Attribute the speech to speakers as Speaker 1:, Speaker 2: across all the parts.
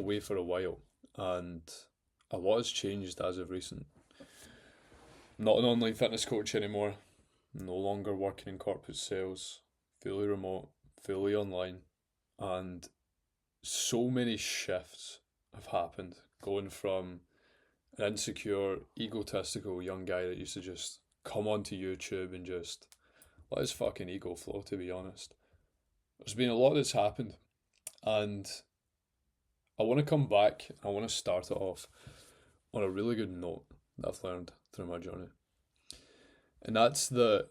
Speaker 1: away for a while, and a lot has changed as of recent. I'm not an online fitness coach anymore, no longer working in corporate sales, fully remote, fully online, and so many shifts have happened, going from an insecure, egotistical young guy that used to just come onto YouTube and just let his fucking ego flow, to be honest. There's been a lot that's happened, and I want to come back, I want to start it off on a really good note that I've learned through my journey. And that's that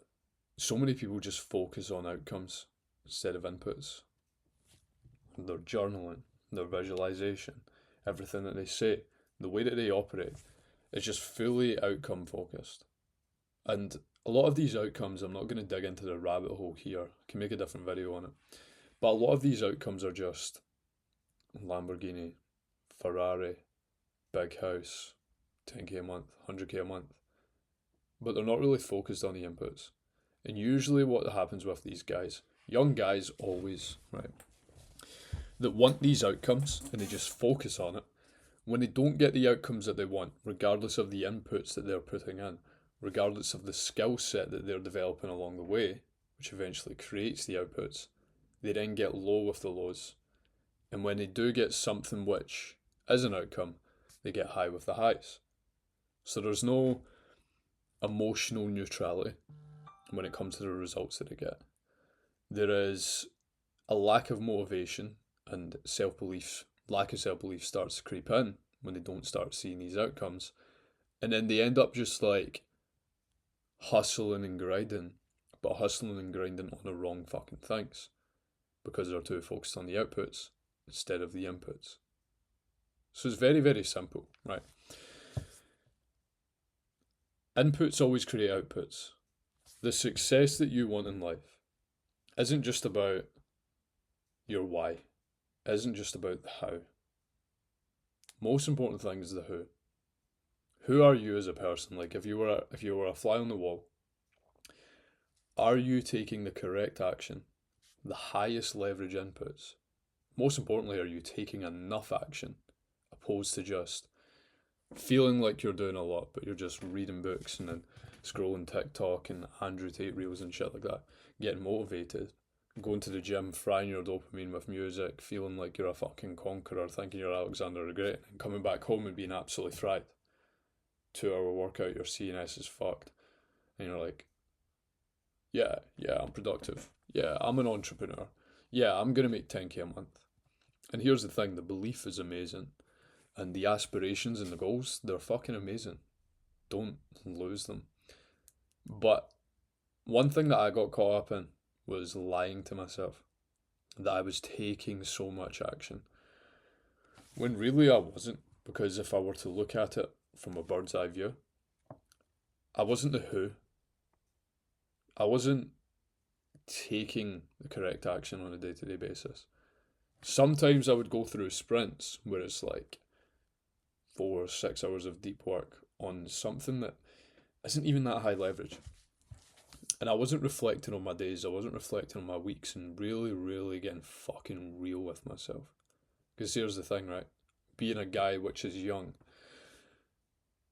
Speaker 1: so many people just focus on outcomes instead of inputs. Their journaling, their visualization, everything that they say, the way that they operate is just fully outcome focused. And a lot of these outcomes, I'm not going to dig into the rabbit hole here, I can make a different video on it. But a lot of these outcomes are just Lamborghini, Ferrari, big house, 10k a month, 100k a month. But they're not really focused on the inputs. And usually what happens with these guys, young guys always, right, that want these outcomes and they just focus on it, when they don't get the outcomes that they want, regardless of the inputs that they're putting in, regardless of the skill set that they're developing along the way, which eventually creates the outputs, they then get low with the lows. And when they do get something which is an outcome, they get high with the highs. So there's no emotional neutrality when it comes to the results that they get. There is a lack of motivation, and self-belief, lack of self-belief starts to creep in when they don't start seeing these outcomes. And then they end up just like hustling and grinding, but hustling and grinding on the wrong fucking things because they're too focused on the outputs instead of the inputs. So it's very, very simple, right? Inputs always create outputs. The success that you want in life isn't just about your why, isn't just about the how. Most important thing is the who. Who are you as a person? Like if you were a fly on the wall, are you taking the correct action, the highest leverage inputs? Most importantly, are you taking enough action opposed to just feeling like you're doing a lot, but you're just reading books and then scrolling TikTok and Andrew Tate reels and shit like that, getting motivated, going to the gym, frying your dopamine with music, feeling like you're a fucking conqueror, thinking you're Alexander the Great, and coming back home and being absolutely fried. 2 hour workout, your CNS is fucked. And you're like, yeah, I'm productive. Yeah, I'm an entrepreneur. Yeah, I'm going to make 10k a month. And here's the thing, the belief is amazing. And the aspirations and the goals, they're fucking amazing. Don't lose them. But one thing that I got caught up in was lying to myself that I was taking so much action. When really I wasn't, because if I were to look at it from a bird's eye view, I wasn't the who. I wasn't taking the correct action on a day-to-day basis. Sometimes I would go through sprints where it's like 4 or 6 hours of deep work on something that isn't even that high leverage. And I wasn't reflecting on my days, I wasn't reflecting on my weeks and really, really getting fucking real with myself. Because here's the thing, right? Being a guy which is young,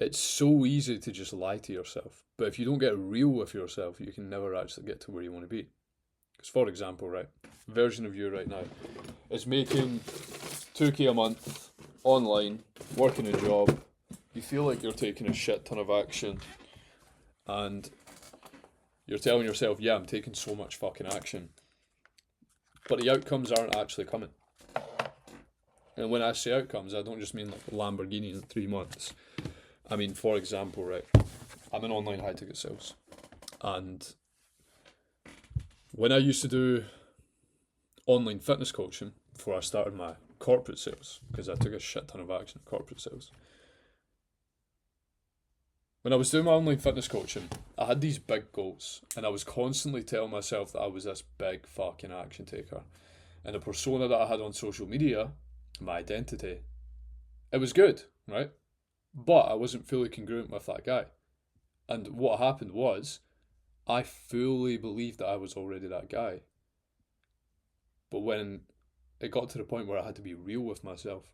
Speaker 1: it's so easy to just lie to yourself. But if you don't get real with yourself, you can never actually get to where you want to be. Because for example, right, version of you right now is making 2k a month, online, working a job, you feel like you're taking a shit ton of action, and you're telling yourself, yeah, I'm taking so much fucking action, but the outcomes aren't actually coming. And when I say outcomes, I don't just mean like a Lamborghini in 3 months. I mean, for example, right, I'm in online high ticket sales, and when I used to do online fitness coaching before I started my corporate sales, because I took a shit ton of action in corporate sales, when I was doing my online fitness coaching, I had these big goals, and I was constantly telling myself that I was this big fucking action taker. And the persona that I had on social media, my identity, it was good, right? But I wasn't fully congruent with that guy. And what happened was, I fully believed that I was already that guy. But when it got to the point where I had to be real with myself,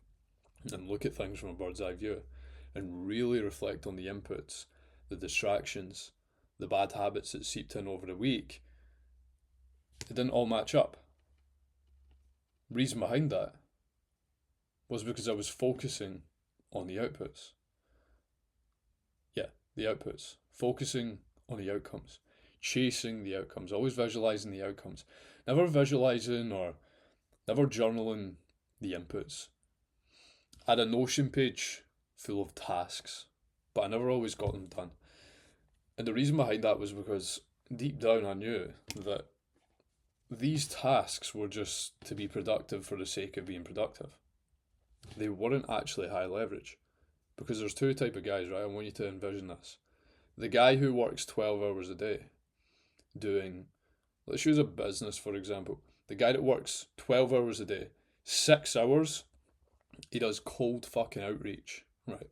Speaker 1: and look at things from a bird's eye view and really reflect on the inputs, the distractions, the bad habits that seeped in over the week, it didn't all match up. Reason behind that was because I was focusing on the outputs. Yeah, the outputs. Focusing on the outcomes. Chasing the outcomes. Always visualizing the outcomes. Never visualizing or never journaling the inputs. I had a Notion page full of tasks, but I never always got them done. And the reason behind that was because deep down I knew that these tasks were just to be productive for the sake of being productive. They weren't actually high leverage. Because there's two type of guys, right? I want you to envision this. The guy who works 12 hours a day doing, let's use a business for example. The guy that works 12 hours a day, 6 hours, he does cold fucking outreach, right?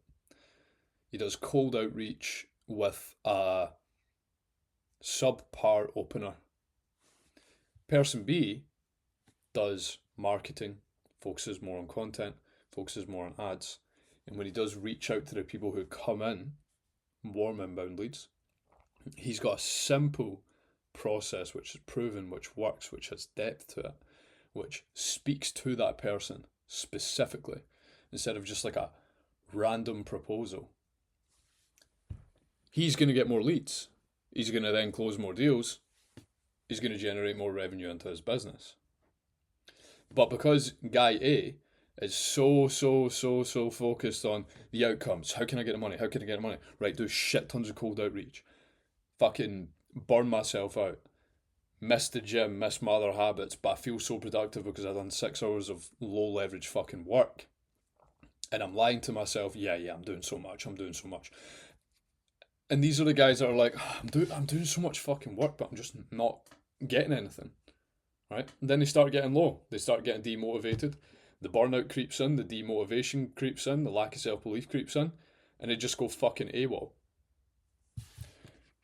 Speaker 1: He does cold outreach with a subpar opener. Person B does marketing, focuses more on content, focuses more on ads. And when he does reach out to the people who come in, warm inbound leads, he's got a simple process which is proven, which works, which has depth to it, which speaks to that person specifically, instead of just like a random proposal. He's going to get more leads. He's going to then close more deals. He's going to generate more revenue into his business. But because guy A is so focused on the outcomes. How can I get the money? How can I get the money? Right, do shit tons of cold outreach. Fucking burn myself out. Miss the gym, miss my other habits, but I feel so productive because I've done 6 hours of low leverage fucking work. And I'm lying to myself, yeah, I'm doing so much. And these are the guys that are like, I'm doing so much fucking work, but I'm just not getting anything. Right? And then they start getting low. They start getting demotivated. The burnout creeps in, the demotivation creeps in, the lack of self-belief creeps in, and they just go fucking AWOL.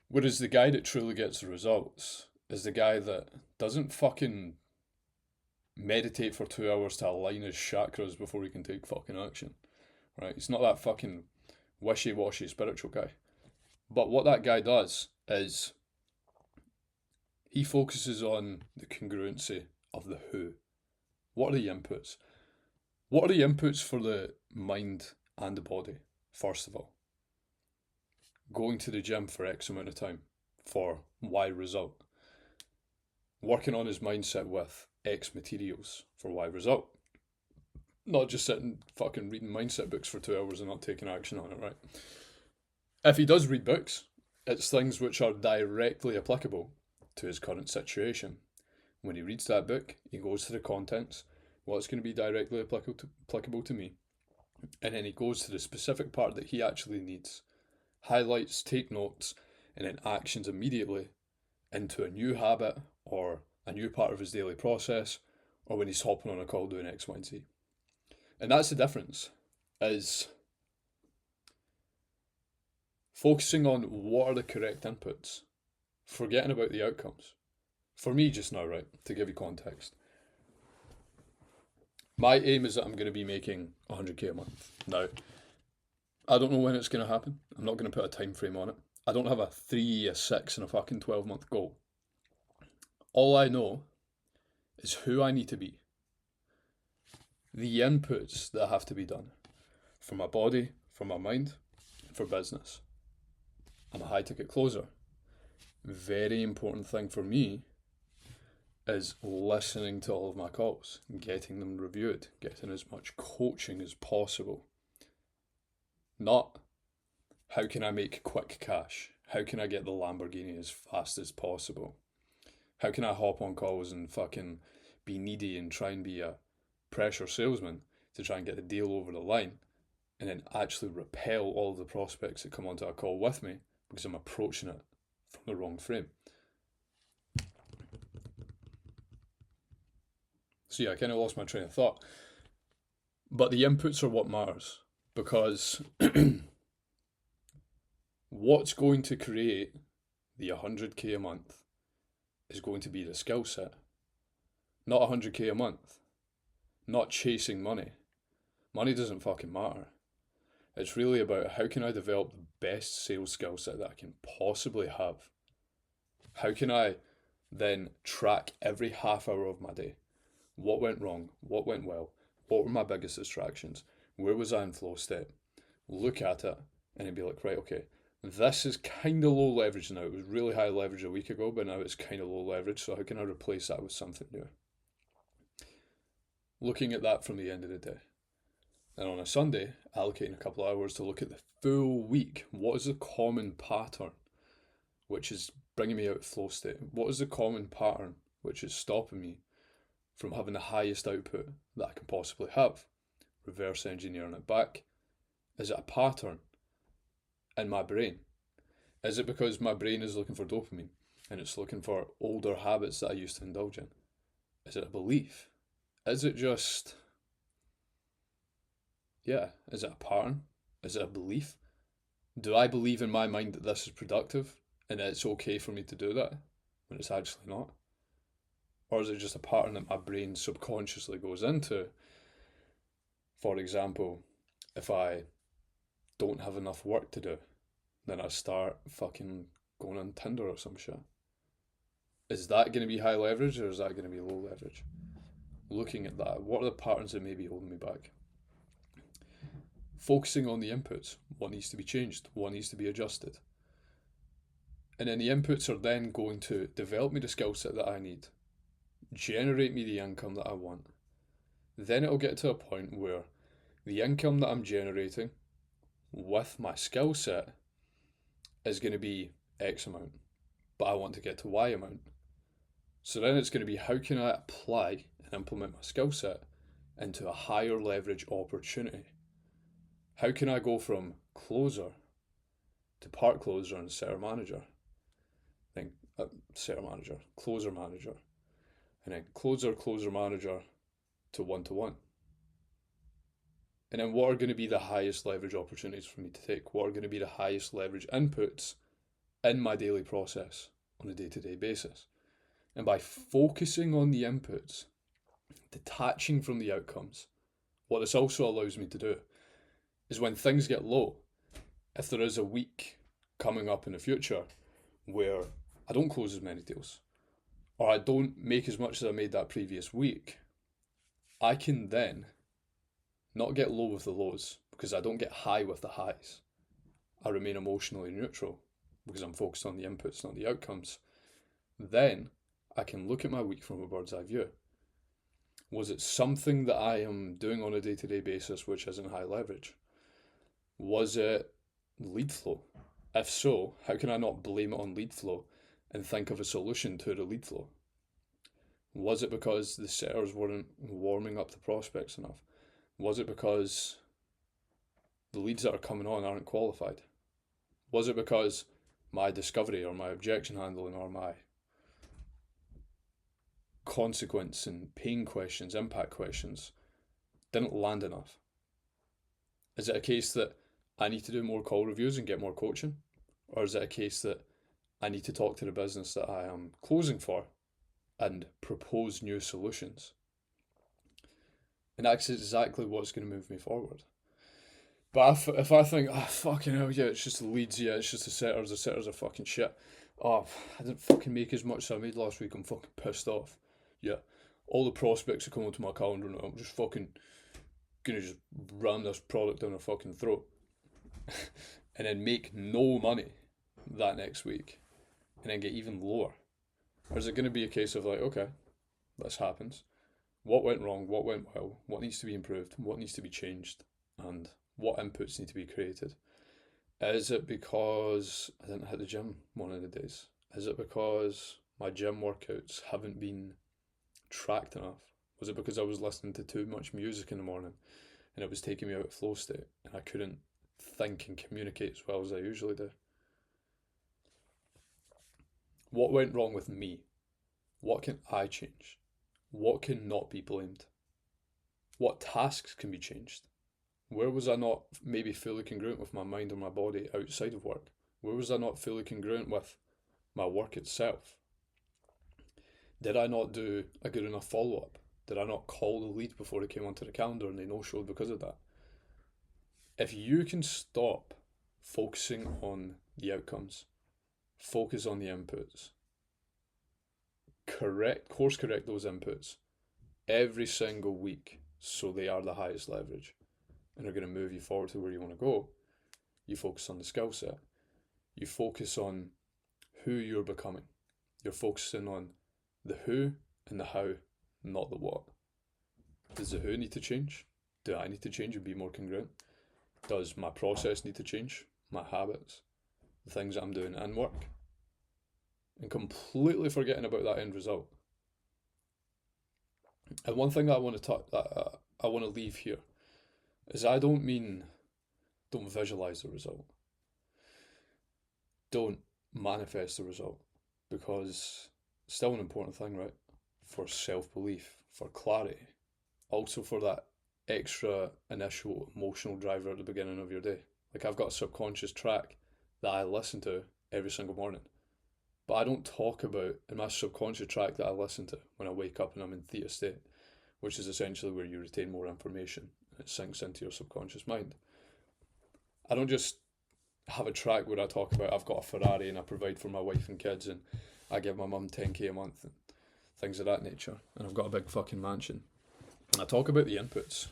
Speaker 1: Whereas the guy that truly gets the results is the guy that doesn't fucking meditate for 2 hours to align his chakras before he can take fucking action. Right? He's not that fucking wishy-washy spiritual guy. But what that guy does is he focuses on the congruency of the who. What are the inputs? What are the inputs for the mind and the body, first of all? Going to the gym for X amount of time for Y result. Working on his mindset with X materials for Y result. Not just sitting fucking reading mindset books for 2 hours and not taking action on it, right? If he does read books, it's things which are directly applicable to his current situation. When he reads that book, he goes to the contents, what's going to be directly applicable to me, and then he goes to the specific part that he actually needs, highlights, take notes, and then actions immediately into a new habit or a new part of his daily process, or when he's hopping on a call doing X, Y, and Z. And that's the difference, is focusing on what are the correct inputs, forgetting about the outcomes. For me just now, right, to give you context, my aim is that I'm going to be making 100k a month. Now, I don't know when it's going to happen. I'm not going to put a time frame on it. I don't have a 3, a 6, and a fucking 12-month goal. All I know is who I need to be. The inputs that have to be done for my body, for my mind, and for business. I'm a high-ticket closer. Very important thing for me is listening to all of my calls, getting them reviewed, getting as much coaching as possible. Not, how can I make quick cash? How can I get the Lamborghini as fast as possible? How can I hop on calls and fucking be needy and try and be a pressure salesman to try and get the deal over the line, and then actually repel all of the prospects that come onto a call with me because I'm approaching it from the wrong frame. So yeah, I kind of lost my train of thought. But the inputs are what matters, because what's going to create the 100k a month is going to be the skill set. Not 100k a month. Not chasing money. Money doesn't fucking matter. It's really about how can I develop the best sales skill set that I can possibly have? How can I then track every half hour of my day? What went wrong? What went well? What were my biggest distractions? Where was I in flow state? Look at it and be like, right, okay, this is kind of low leverage now. It was really high leverage a week ago, but now it's kind of low leverage. So how can I replace that with something new? Looking at that from the end of the day. And on a Sunday, allocating a couple of hours to look at the full week. What is the common pattern which is bringing me out of flow state? What is the common pattern which is stopping me from having the highest output that I can possibly have? Reverse engineering it back. Is it a pattern in my brain? Is it because my brain is looking for dopamine and it's looking for older habits that I used to indulge in? Is it a belief? Is it just, is it a pattern? Is it a belief? Do I believe in my mind that this is productive and that it's okay for me to do that when it's actually not? Or is it just a pattern that my brain subconsciously goes into? For example, if I don't have enough work to do, then I start fucking going on Tinder or some shit. Is that going to be high leverage or is that going to be low leverage? Looking at that, what are the patterns that may be holding me back? Focusing on the inputs, what needs to be changed, what needs to be adjusted. And then the inputs are then going to develop me the skill set that I need, generate me the income that I want. Then it'll get to a point where the income that I'm generating with my skill set is going to be X amount, but I want to get to Y amount. So then it's going to be how can I apply and implement my skill set into a higher leverage opportunity? How can I go from closer to part closer and setter manager? Then setter manager, closer manager, and then closer manager to one-to-one. And then what are going to be the highest leverage opportunities for me to take? What are going to be the highest leverage inputs in my daily process on a day-to-day basis? And by focusing on the inputs, detaching from the outcomes, what this also allows me to do is when things get low, if there is a week coming up in the future where I don't close as many deals, or I don't make as much as I made that previous week, I can then not get low with the lows because I don't get high with the highs. I remain emotionally neutral because I'm focused on the inputs, not the outcomes. Then I can look at my week from a bird's eye view. Was it something that I am doing on a day-to-day basis which isn't high leverage? Was it lead flow? If so, how can I not blame it on lead flow and think of a solution to the lead flow? Was it because the setters weren't warming up the prospects enough? Was it because the leads that are coming on aren't qualified? Was it because my discovery or my objection handling or my consequence and pain questions, impact questions didn't land enough? Is it a case that I need to do more call reviews and get more coaching? Or is it a case that I need to talk to the business that I am closing for and propose new solutions? And that's exactly what's going to move me forward. But if I think, oh, fucking hell, yeah, it's just the leads, yeah, it's just the setters are fucking shit. Oh, I didn't fucking make as much as I made last week, I'm fucking pissed off. Yeah, all the prospects are coming to my calendar now, I'm just fucking gonna just ram this product down their fucking throat. And then make no money that next week. And then get even lower. Or is it going to be a case of like, okay, this happens. What went wrong? What went well? What needs to be improved? What needs to be changed? And what inputs need to be created? Is it because I didn't hit the gym one of the days? Is it because my gym workouts haven't been tracked enough? Was it because I was listening to too much music in the morning and it was taking me out of flow state and I couldn't think and communicate as well as I usually do? What went wrong with me? What can I change? What can not be blamed? What tasks can be changed? Where was I not maybe fully congruent with my mind or my body outside of work? Where was I not fully congruent with my work itself? Did I not do a good enough follow-up? Did I not call the lead before it came onto the calendar and they no-showed because of that? If you can stop focusing on the outcomes, focus on the inputs, course correct those inputs every single week so they are the highest leverage and are going to move you forward to where you want to go. You focus on the skill set. You focus on who you're becoming. You're focusing on the who and the how, not the what. Does the who need to change? Do I need to change and be more congruent? Does my process need to change? My habits? The things that I'm doing in work? And completely forgetting about that end result. And one thing that I want to talk, I want to leave here is I don't mean don't visualize the result. Don't manifest the result, because it's still an important thing, right? For self-belief, for clarity, also for that extra initial emotional driver at the beginning of your day. Like, I've got a subconscious track that I listen to every single morning, but I don't talk about in my subconscious track that I listen to when I wake up and I'm in theta state, which is essentially where you retain more information and it sinks into your subconscious mind. I don't just have a track where I talk about I've got a Ferrari and I provide for my wife and kids and I give my mum 10k a month and things of that nature, and I've got a big fucking mansion. And I talk about the inputs.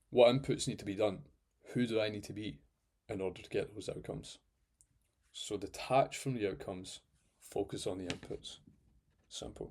Speaker 1: What inputs need to be done? Who do I need to be in order to get those outcomes? So detach from the outcomes, focus on the inputs. Simple.